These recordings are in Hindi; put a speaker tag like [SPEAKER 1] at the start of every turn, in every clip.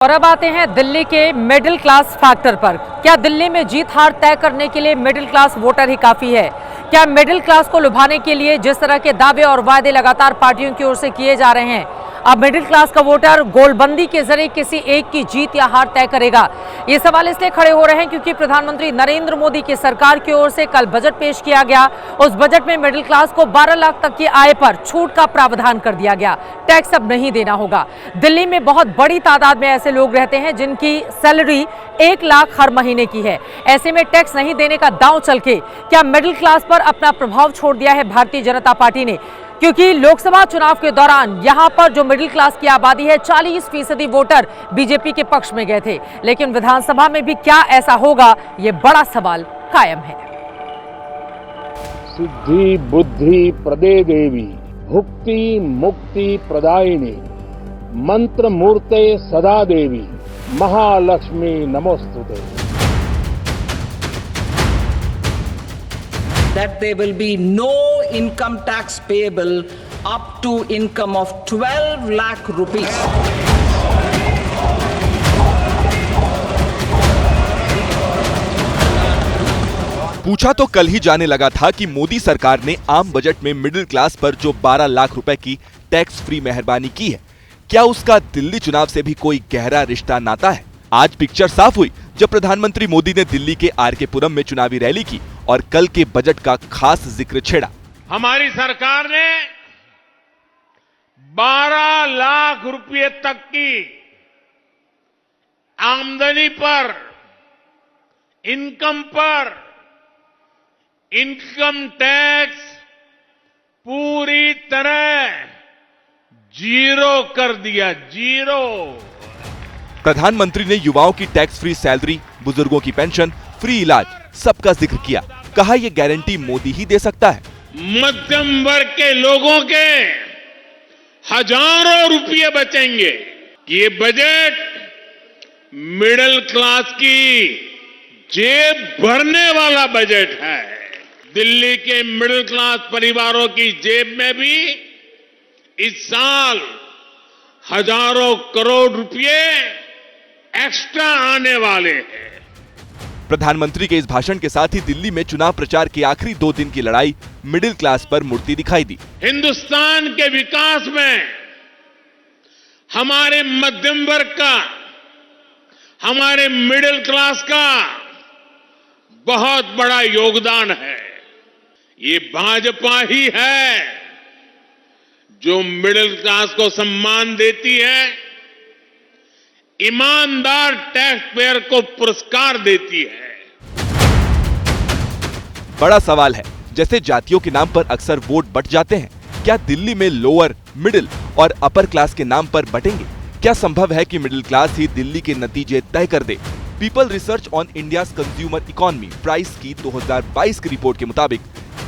[SPEAKER 1] और अब आते हैं दिल्ली के मिडिल क्लास फैक्टर पर। क्या दिल्ली में जीत हार तय करने के लिए मिडिल क्लास वोटर ही काफी है? क्या मिडिल क्लास को लुभाने के लिए जिस तरह के दावे और वादे लगातार पार्टियों की ओर से किए जा रहे हैं, अब मिडिल क्लास का वोटर गोलबंदी के जरिए किसी एक की जीत या हार तय करेगा? ये सवाल इसलिए खड़े हो रहे हैं क्योंकि प्रधानमंत्री नरेंद्र मोदी की सरकार की ओर से कल बजट पेश किया गया। उस बजट में मिडिल क्लास को 12 लाख तक की आय पर छूट का प्रावधान कर दिया गया। टैक्स अब नहीं देना होगा। दिल्ली में बहुत बड़ी तादाद में ऐसे लोग रहते हैं जिनकी सैलरी 1 लाख हर महीने की है। ऐसे में टैक्स नहीं देने का दांव चल के क्या मिडिल क्लास पर अपना प्रभाव छोड़ दिया है भारतीय जनता पार्टी ने? क्योंकि लोकसभा चुनाव के दौरान यहां पर जो मिडिल क्लास की आबादी है, 40% वोटर बीजेपी के पक्ष में गए थे, लेकिन विधानसभा में भी क्या ऐसा होगा, ये बड़ा सवाल कायम है।
[SPEAKER 2] सिद्धि बुद्धि प्रदे देवी भुक्ति मुक्ति प्रदायिनी मंत्र मूर्ते सदा देवी महालक्ष्मी नमोस्तुते।
[SPEAKER 3] That there will be no income tax payable up to income of 12 lakh rupees.
[SPEAKER 4] पूछा तो कल ही जाने लगा था कि मोदी सरकार ने आम बजट में मिडिल क्लास पर जो 12 लाख रुपए की टैक्स फ्री मेहरबानी की है, क्या उसका दिल्ली चुनाव से भी कोई गहरा रिश्ता नाता है? आज पिक्चर साफ हुई जब प्रधानमंत्री मोदी ने दिल्ली के आरके पुरम में चुनावी रैली की और कल के बजट का खास जिक्र छेड़ा।
[SPEAKER 2] हमारी सरकार ने 12 लाख रुपए तक की आमदनी पर, इनकम पर इनकम टैक्स पूरी तरह जीरो कर दिया। जीरो।
[SPEAKER 4] प्रधानमंत्री ने युवाओं की टैक्स फ्री सैलरी, बुजुर्गों की पेंशन, फ्री इलाज, सबका जिक्र किया। कहा यह गारंटी मोदी ही दे सकता है।
[SPEAKER 2] मध्यम वर्ग के लोगों के हजारों रुपये बचेंगे। ये बजट मिडिल क्लास की जेब भरने वाला बजट है। दिल्ली के मिडिल क्लास परिवारों की जेब में भी इस साल हजारों करोड़ रुपए एक्स्ट्रा आने वाले हैं।
[SPEAKER 4] प्रधानमंत्री के इस भाषण के साथ ही दिल्ली में चुनाव प्रचार के आखिरी 2 दिन की लड़ाई मिडिल क्लास पर मुड़ती दिखाई दी।
[SPEAKER 2] हिंदुस्तान के विकास में हमारे मध्यम वर्ग का, हमारे मिडिल क्लास का बहुत बड़ा योगदान है। ये भाजपा ही है जो मिडिल क्लास को सम्मान देती है, ईमानदार टैक्स पेयर को पुरस्कार देती है।
[SPEAKER 4] बड़ा सवाल है, जैसे जातियों के नाम पर अक्सर वोट बट जाते हैं, क्या दिल्ली में लोअर, मिडिल और अपर क्लास के नाम पर बटेंगे? क्या संभव है कि मिडिल क्लास ही दिल्ली के नतीजे तय कर दे? People research on India's consumer economy price की 2022 की रिपोर्ट के मुताबिक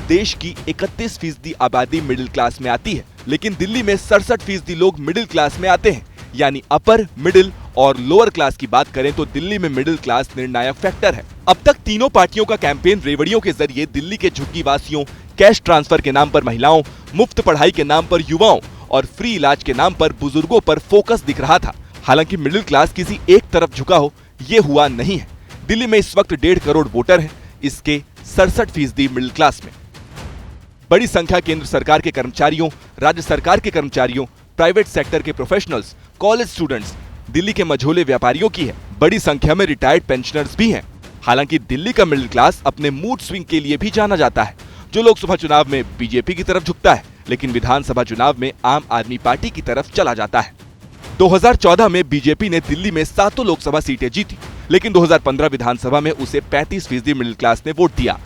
[SPEAKER 4] देश की 31% आबादी मिडिल क्लास में आती है, लेकिन दिल्ली में 67% लोग मिडिल क्लास में आते हैं। यानी अपर, मिडिल और लोअर क्लास की बात करें तो दिल्ली में मिडिल क्लास निर्णायक फैक्टर है। अब तक तीनों पार्टियों का कैंपेन रेवड़ियों के जरिए दिल्ली के झुग्गी वासियों, कैश ट्रांसफर के नाम पर महिलाओं, मुफ्त पढ़ाई के नाम पर युवाओं और फ्री इलाज के नाम पर बुजुर्गों पर फोकस दिख रहा था। हालांकि मिडिल क्लास किसी एक तरफ झुका हो, ये हुआ नहीं है। दिल्ली में इस वक्त 1.5 करोड़ वोटर हैं, इसके 67% मिडिल क्लास में। बड़ी संख्या केंद्र सरकार के कर्मचारियों, राज्य सरकार के कर्मचारियों, प्राइवेट सेक्टर के प्रोफेशनल्स, कॉलेज स्टूडेंट्स, दिल्ली के मझोले व्यापारियों की है। बड़ी संख्या में रिटायर्ड पेंशनर्स भी हैं। हालांकि दिल्ली का मिडिल क्लास अपने मूड स्विंग के लिए भी जाना जाता है, जो लोकसभा चुनाव में बीजेपी की तरफ झुकता है, लेकिन विधानसभा चुनाव में आम आदमी पार्टी की तरफ चला जाता है। 2014 में बीजेपी ने दिल्ली में 7 लोकसभा सीटें जीती, लेकिन 2015 विधानसभा में उसे 35% मिडिल क्लास ने वोट दिया।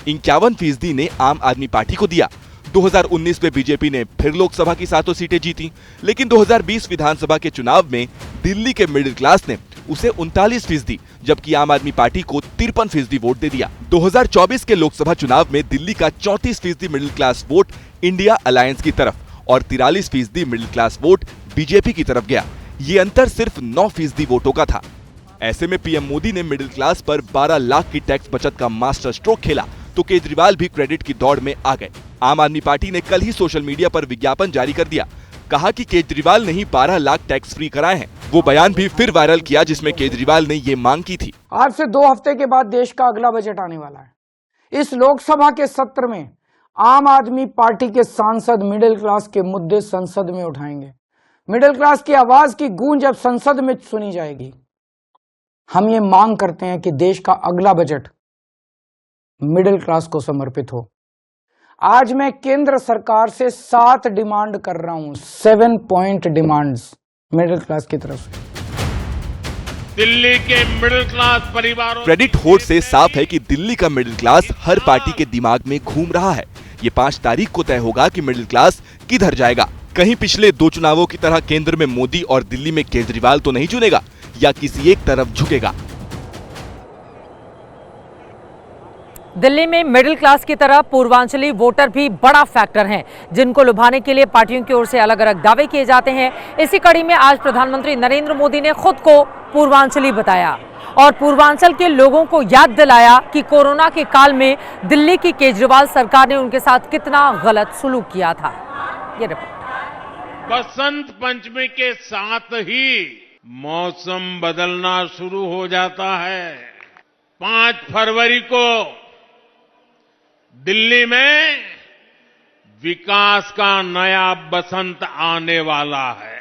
[SPEAKER 4] 51% ने आम आदमी पार्टी को दिया। 2019 में बीजेपी ने फिर लोकसभा की 7 सीटें जीती, लेकिन 2020 विधानसभा के चुनाव में दिल्ली के मिडिल क्लास ने उसे 39%, जबकि आम आदमी पार्टी को 53% वोट दे दिया। 2024 के लोकसभा चुनाव में दिल्ली का 34% middle class vote India alliance की तरफ और 43% मिडिल क्लास वोट बीजेपी की तरफ गया। ये अंतर सिर्फ 9% वोटों का था। ऐसे में पीएम मोदी ने मिडिल क्लास पर 12 लाख की टैक्स बचत का मास्टर स्ट्रोक खेला तो केजरीवाल भी क्रेडिट की दौड़ में आ गए। आम आदमी पार्टी ने कल ही सोशल मीडिया पर विज्ञापन जारी कर दिया। कहा कि केजरीवाल ने ही 12 लाख टैक्स फ्री कराए हैं, वो बयान भी फिर वायरल किया जिसमें केजरीवाल ने ये मांग की थी।
[SPEAKER 5] आज से 2 हफ्ते के बाद देश का अगला बजट आने वाला है। इस लोकसभा के सत्र में आम आदमी पार्टी के सांसद मिडिल क्लास के मुद्दे संसद में उठाएंगे। मिडिल क्लास की आवाज की गूंज अब संसद में सुनी जाएगी। हम ये मांग करते हैं कि देश का अगला बजट मिडिल क्लास को समर्पित हो। आज मैं केंद्र सरकार से 7 डिमांड कर रहा हूं, 7 पॉइंट डिमांड्स मिडिल क्लास की तरफ से।
[SPEAKER 2] दिल्ली के मिडिल क्लास परिवारों
[SPEAKER 4] क्रेडिट होड़ से साफ है कि दिल्ली का मिडिल क्लास हर पार्टी के दिमाग में घूम रहा है। ये 5 तारीख को तय होगा कि मिडिल क्लास किधर जाएगा। कहीं पिछले 2 चुनावों की तरह केंद्र में मोदी और दिल्ली में केजरीवाल तो नहीं चुनेगा, या किसी एक तरफ झुकेगा।
[SPEAKER 1] दिल्ली में मिडिल क्लास की तरह पूर्वांचली वोटर भी बड़ा फैक्टर हैं, जिनको लुभाने के लिए पार्टियों की ओर से अलग अलग दावे किए जाते हैं। इसी कड़ी में आज प्रधानमंत्री नरेंद्र मोदी ने खुद को पूर्वांचली बताया और पूर्वांचल के लोगों को याद दिलाया कि कोरोना के काल में दिल्ली की केजरीवाल सरकार ने उनके साथ कितना गलत सलूक किया था। ये रिपोर्ट।
[SPEAKER 2] बसंत पंचमी के साथ ही मौसम बदलना शुरू हो जाता है। 5 फरवरी को दिल्ली में विकास का नया बसंत आने वाला है।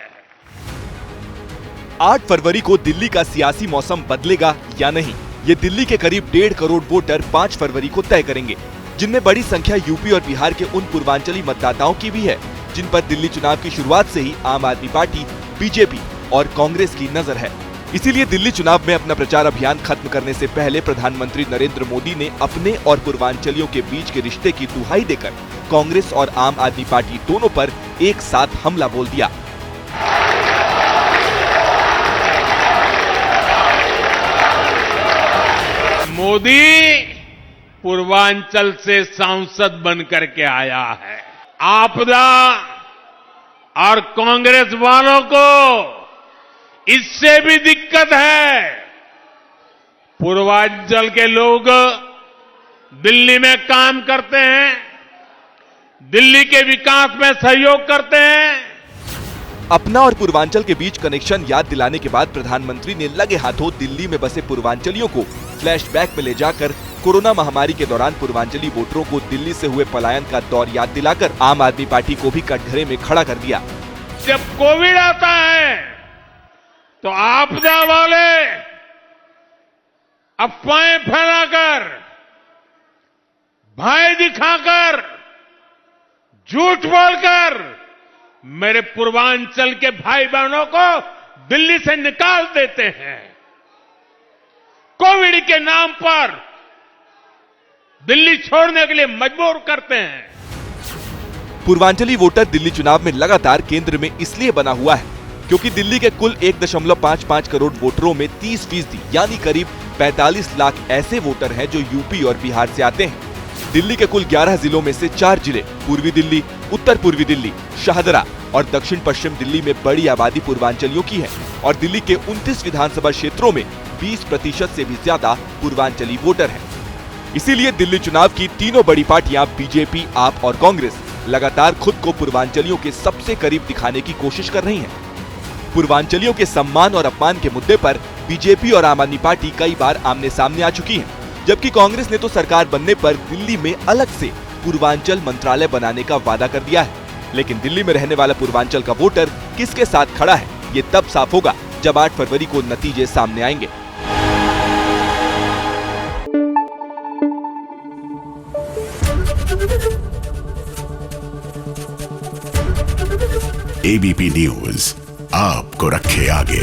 [SPEAKER 4] 8 फरवरी को दिल्ली का सियासी मौसम बदलेगा या नहीं, ये दिल्ली के करीब 1.5 करोड़ वोटर 5 फरवरी को तय करेंगे, जिनमें बड़ी संख्या यूपी और बिहार के उन पूर्वांचली मतदाताओं की भी है जिन पर दिल्ली चुनाव की शुरुआत से ही आम आदमी पार्टी, बीजेपी और कांग्रेस की नजर है। इसीलिए दिल्ली चुनाव में अपना प्रचार अभियान खत्म करने से पहले प्रधानमंत्री नरेंद्र मोदी ने अपने और पूर्वांचलियों के बीच के रिश्ते की दुहाई देकर कांग्रेस और आम आदमी पार्टी दोनों पर एक साथ हमला बोल दिया।
[SPEAKER 2] मोदी पूर्वांचल से सांसद बनकर के आया है। आपदा और कांग्रेस वालों को इससे भी दिक्कत है। पूर्वांचल के लोग दिल्ली में काम करते हैं, दिल्ली के विकास में सहयोग करते हैं।
[SPEAKER 4] अपना और पूर्वांचल के बीच कनेक्शन याद दिलाने के बाद प्रधानमंत्री ने लगे हाथों दिल्ली में बसे पूर्वांचलियों को फ्लैशबैक में ले जाकर कोरोना महामारी के दौरान पूर्वांचली वोटरों को दिल्ली से हुए पलायन का दौर याद दिलाकर आम आदमी पार्टी को भी कटघरे में खड़ा कर दिया।
[SPEAKER 2] जब कोविड आता है तो आपदा वाले अफवाहें फैलाकर, भय दिखाकर, झूठ बोलकर मेरे पूर्वांचल के भाई बहनों को दिल्ली से निकाल देते हैं। कोविड के नाम पर दिल्ली छोड़ने के लिए मजबूर करते हैं।
[SPEAKER 4] पूर्वांचली वोटर दिल्ली चुनाव में लगातार केंद्र में इसलिए बना हुआ है क्योंकि दिल्ली के कुल 1.55 करोड़ वोटरों में 30% यानी करीब 45 लाख ऐसे वोटर हैं जो यूपी और बिहार से आते हैं। दिल्ली के कुल 11 जिलों में से 4 जिले पूर्वी दिल्ली, उत्तर पूर्वी दिल्ली, शाहदरा और दक्षिण पश्चिम दिल्ली में बड़ी आबादी पूर्वांचलियों की है और दिल्ली के 29 विधानसभा क्षेत्रों में 20% से भी ज्यादा पूर्वांचली वोटर हैं। इसीलिए दिल्ली चुनाव की तीनों बड़ी पार्टियां बीजेपी, आप और कांग्रेस लगातार खुद को पूर्वांचलियों के सबसे करीब दिखाने की कोशिश कर रही हैं। पूर्वांचलियों के सम्मान और अपमान के मुद्दे पर बीजेपी और आम आदमी पार्टी कई बार आमने सामने आ चुकी है, जबकि कांग्रेस ने तो सरकार बनने पर दिल्ली में अलग से पूर्वांचल मंत्रालय बनाने का वादा कर दिया है। लेकिन दिल्ली में रहने वाला पूर्वांचल का वोटर किसके साथ खड़ा है, ये तब साफ होगा जब 8 फरवरी को नतीजे सामने आएंगे।
[SPEAKER 6] एबीपी न्यूज आपको रखे आगे।